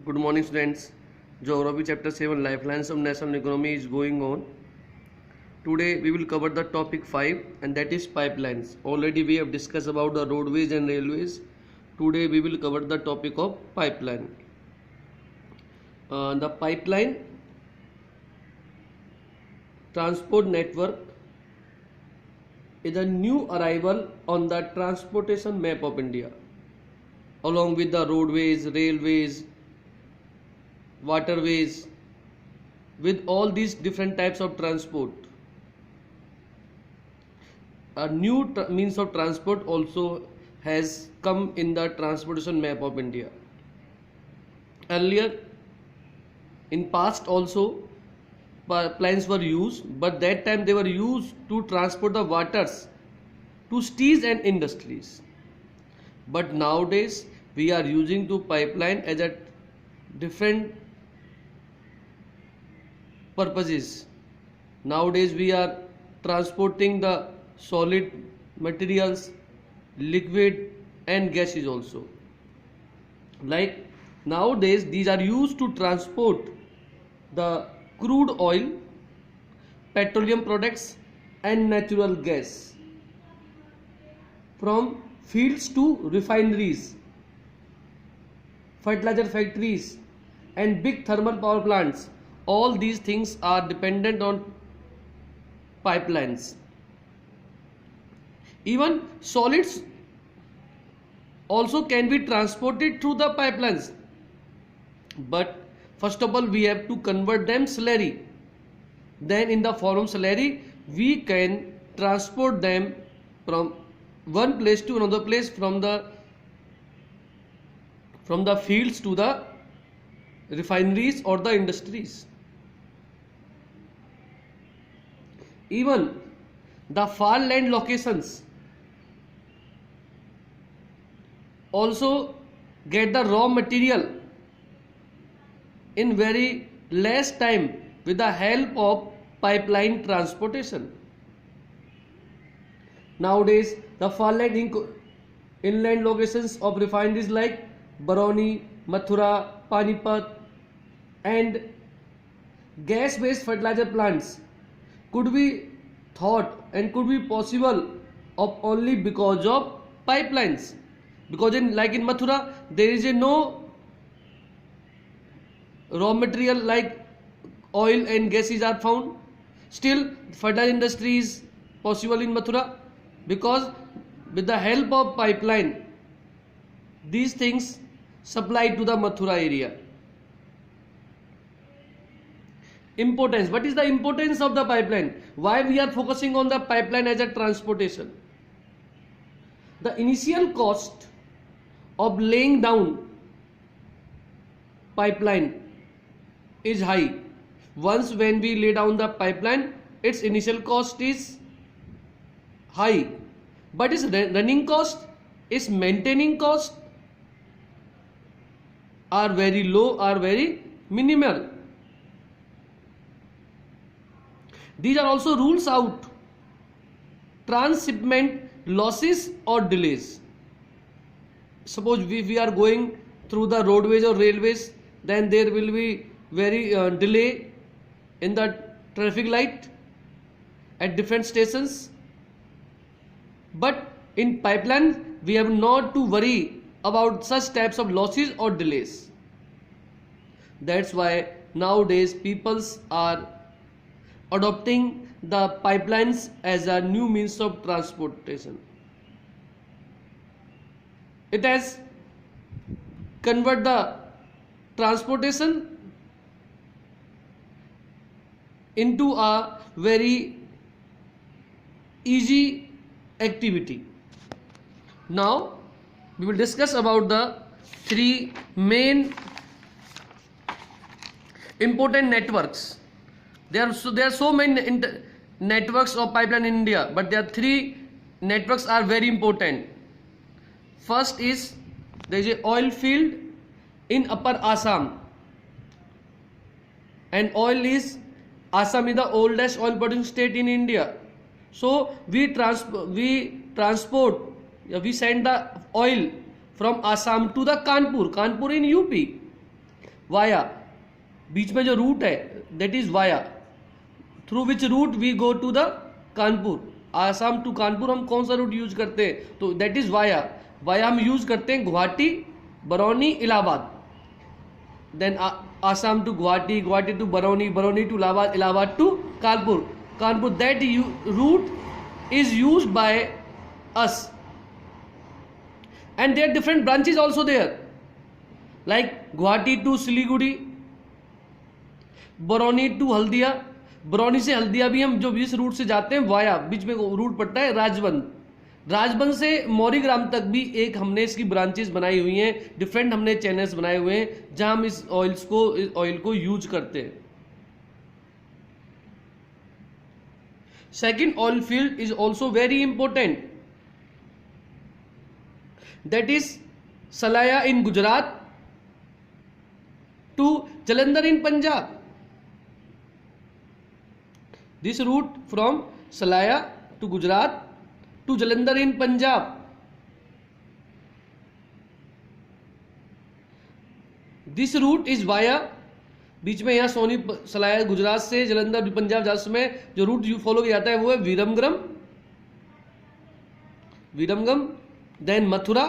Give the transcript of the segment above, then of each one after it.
Good morning, students. Geography chapter 7 Lifelines of National Economy is going on. Today we will cover the topic 5, and that is pipelines. Already we have discussed about the roadways and railways. Today we will cover the topic of pipeline. The pipeline transport network is a new arrival on the transportation map of India, along with the roadways, railways, waterways. With all these different types of transport, a new means of transport also has come in the transportation map of India. Earlier, in past also, pipelines were used, but that time they were used to transport the waters to cities and industries. But nowadays we are using the pipeline as a different purposes. Nowadays we are transporting the solid materials, liquid and gases also. Like nowadays these are used to transport the crude oil, petroleum products and natural gas from fields to refineries, fertilizer factories and big thermal power plants. All these things are dependent on pipelines. Even solids also can be transported through the pipelines, but first of all we have to convert them slurry. Then in the form of slurry we can transport them from one place to another place, from the fields to the refineries or the industries. Even the far land locations also get the raw material in very less time with the help of pipeline transportation. Nowadays the far land inland locations of refineries like Barauni, Mathura, Panipat and gas based fertilizer plants could be thought and could be possible of only because of pipelines. Because in Mathura there is no raw material like oil and gases are found. Still fertilizer industry is possible in Mathura because with the help of pipeline these things supplied to the Mathura area. Importance. What is the importance of the pipeline? Why we are focusing on the pipeline as a transportation? The initial cost of laying down pipeline is high. Once when we lay down the pipeline, its initial cost is high, but its running cost, its maintaining cost are very low, are very minimal. These are also rules out transshipment losses or delays. Suppose we are going through the roadways or railways, then there will be very delay in the traffic light at different stations. But in pipeline we have not to worry about such types of losses or delays. That's why nowadays peoples are adopting the pipelines as a new means of transportation. It has converted the transportation into a very easy activity. Now we will discuss about the three main important networks. There are so many networks of pipeline in India, but there are three networks are very important. First is there is a oil field in Upper Assam, and oil is Assam is the oldest oil producing state in India. So we send the oil from Assam to the Kanpur in UP. Via, बीच में जो route है that is via, through which route we go to the Kanpur, Assam to Kanpur हम कौन सा route use करते हैं, तो दैट इज वाया। वाया हम यूज करते हैं Guwahati, Barauni, Allahabad, then Assam to Guwahati, Guwahati to Barauni, Barauni to Allahabad, Allahabad to Kanpur, Kanpur. That route is use by us and there are different branches also there, like Guwahati to Siliguri, Barauni to Haldia, Barauni से हल्दिया भी हम जो इस रूट से जाते हैं वाया, बीच में रूट पड़ता है राजबंद, राजबंद से मौरीग्राम तक भी एक हमने इसकी ब्रांचेस बनाई हुई हैं, डिफरेंट हमने चैनल्स बनाए हुए हैं जहां हम इस ऑयल को यूज करते हैं। Second oil field is also very important, that is Salaya in Gujarat to Jalandhar in Punjab. This route from Salaya to Gujarat to Jalandhar in Punjab. This route is via, बीच में यहाँ सोनी सलाया गुजरात से जलंधर पंजाब जाते समय जो route follow किया जाता है वो है वीरमगम, देन मथुरा,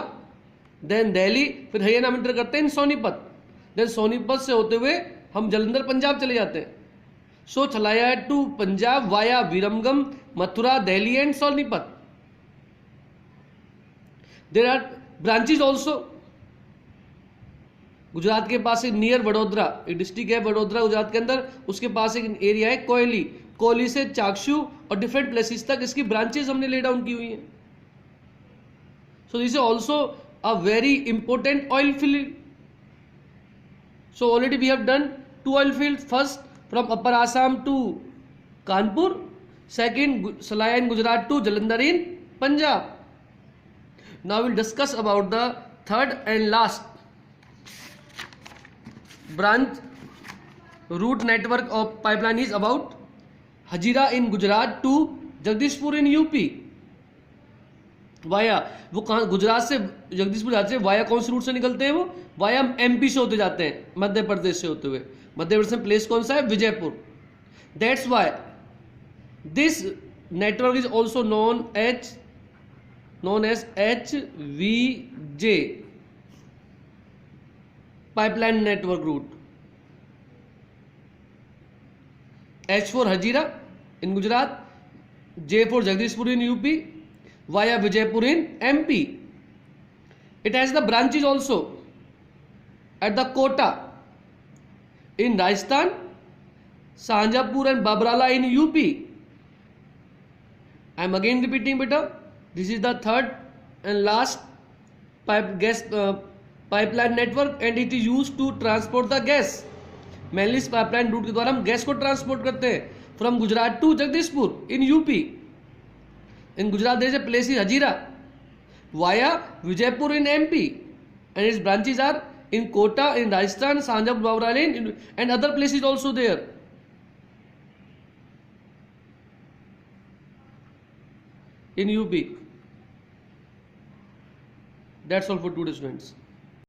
देन दिल्ली, फिर हरियाणा में एंटर करते हैं सोनीपत, देन सोनीपत से होते हुए हम जलंधर पंजाब चले जाते हैं। सो छलाया to Punjab via Viramgam, Mathura, Delhi and Sonipat. There are branches also, Gujarat के पास एक नियर वडोदरा, एक डिस्ट्रिक्ट है वडोदरा गुजरात के अंदर, उसके पास एक एरिया है कोयली, कोयली से चाक्षु और डिफरेंट प्लेसेस तक इसकी ब्रांचेज हमने ले डाउन की हुई हैं। So this is also a very important oil field. So already we have done 2 oil fields. First from Upper Assam to Kanpur. Second Salaya in Gujarat to Jalandhar in Punjab. Now we'll discuss about the third and last branch route network of pipeline is about Hazira in Gujarat to Jagdishpur in UP. Via, वो कहाँ गुजरात से जगदीशपुर जाते हैं, via कौन से root से निकलते हैं, वो वाया एमपी से होते जाते हैं, मध्य प्रदेश से होते हुए। मध्य प्रदेश में प्लेस कौन सा है, Vijaypur. That's why this network is also known as HVJ pipeline network route. H for Hazira in Gujarat, J for Jagdishpur in UP, via Vijaypur in MP. It has the branches also at the Kota in Rajasthan, Sanjapur and Babrala in UP. I am again repeating beta, this is the third and last pipeline network and it is used to transport the gas. Mainly इस pipeline route के द्वारा हम gas को transport करते हैं from Gujarat to Jagdishpur in UP. In Gujarat there is a place is Hazira via Vijaypur in MP and its branches are in Kota in Rajasthan, Sanjapur, Babrala and other places also there. In UP. That's all for today, students.